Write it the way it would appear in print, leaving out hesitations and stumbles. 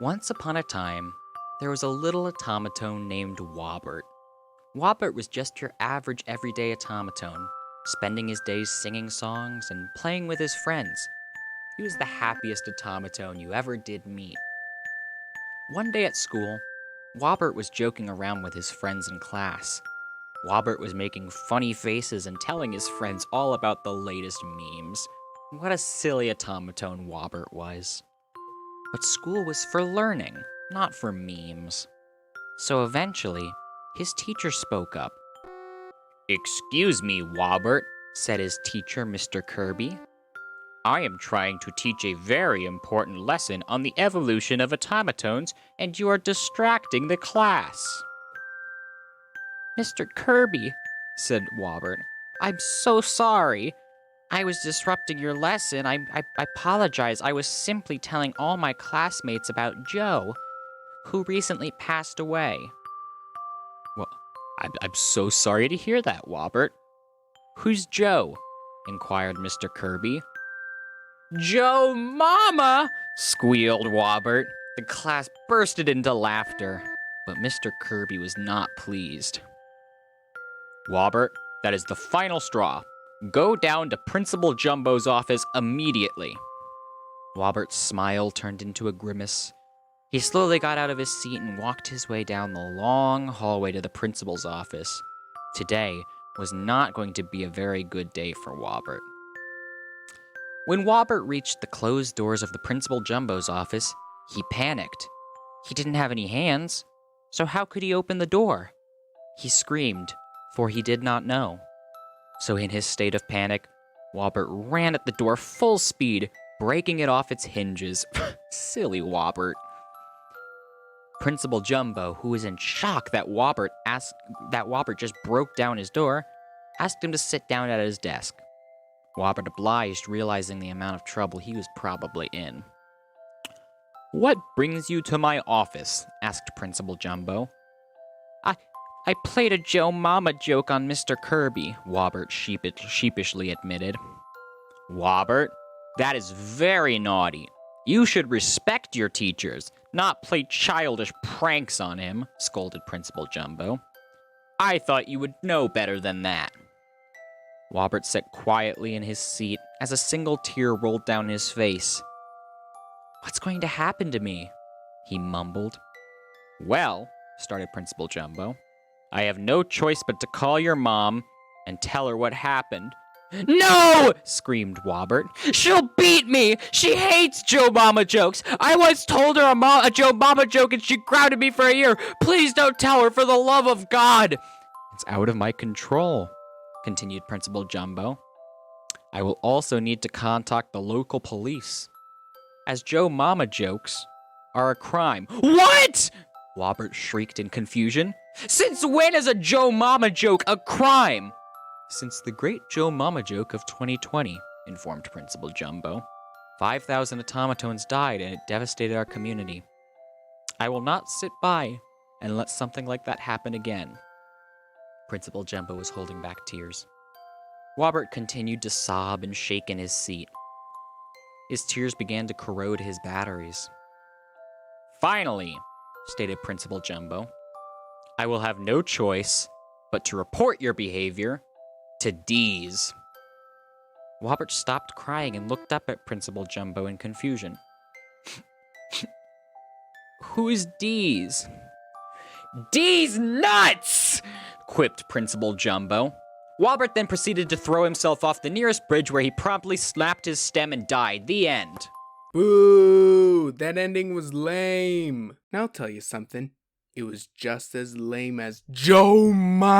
Once upon a time, there was a little automaton named Wahbert. Wahbert was just your average everyday automaton, spending his days singing songs and playing with his friends. He was the happiest automaton you ever did meet. One day at school, Wahbert was joking around with his friends in class. Wahbert was making funny faces and telling his friends all about the latest memes. What a silly automaton Wahbert was. But school was for learning, not for memes. So eventually, his teacher spoke up. "Excuse me, Wahbert," said his teacher, Mr. Kirby. "I am trying to teach a very important lesson on the evolution of automatons, and you are distracting the class." "Mr. Kirby," said Wahbert, "I'm so sorry. I was disrupting your lesson. I apologize. I was simply telling all my classmates about Joe, who recently passed away." "Well, I'm so sorry to hear that, Wahbert. Who's Joe?" inquired Mr. Kirby. "Joe Mama!" squealed Wahbert. The class bursted into laughter, but Mr. Kirby was not pleased. "Wahbert, that is the final straw. Go down to Principal Jumbo's office immediately." Wahbert's smile turned into a grimace. He slowly got out of his seat and walked his way down the long hallway to the principal's office. Today was not going to be a very good day for Wahbert. When Wahbert reached the closed doors of the Principal Jumbo's office, he panicked. He didn't have any hands, so how could he open the door? He screamed, for he did not know. So in his state of panic, Wahbert ran at the door full speed, breaking it off its hinges. Silly Wahbert. Principal Jumbo, who was in shock that Wahbert just broke down his door, asked him to sit down at his desk. Wahbert obliged, realizing the amount of trouble he was probably in. "What brings you to my office?" asked Principal Jumbo. I played a Joe Mama joke on Mr. Kirby," Wahbert sheepishly admitted. "Wahbert, that is very naughty. You should respect your teachers, not play childish pranks on him," scolded Principal Jumbo. "I thought you would know better than that." Wahbert sat quietly in his seat as a single tear rolled down his face. "What's going to happen to me?" he mumbled. "Well," started Principal Jumbo, "I have no choice but to call your mom and tell her what happened." "No!" screamed Wahbert. "She'll beat me! She hates Joe Mama jokes! I once told her a Joe Mama joke and she grounded me for a year! Please don't tell her, for the love of God!" "It's out of my control," continued Principal Jumbo. "I will also need to contact the local police, as Joe Mama jokes are a crime." "What?" Wahbert shrieked in confusion. "Since when is a Joe Mama joke a crime?" "Since the great Joe Mama joke of 2020, informed Principal Jumbo. 5,000 automatons died and it devastated our community. I will not sit by and let something like that happen again." Principal Jumbo was holding back tears. Wahbert continued to sob and shake in his seat. His tears began to corrode his batteries. "Finally," stated Principal Jumbo, "I will have no choice but to report your behavior to D's." Wahbert stopped crying and looked up at Principal Jumbo in confusion. "Who's D's?" "D's nuts!" quipped Principal Jumbo. Wahbert then proceeded to throw himself off the nearest bridge, where he promptly snapped his stem and died. The end. Boo! That ending was lame. Now I'll tell you something. It was just as lame as Joe Ma.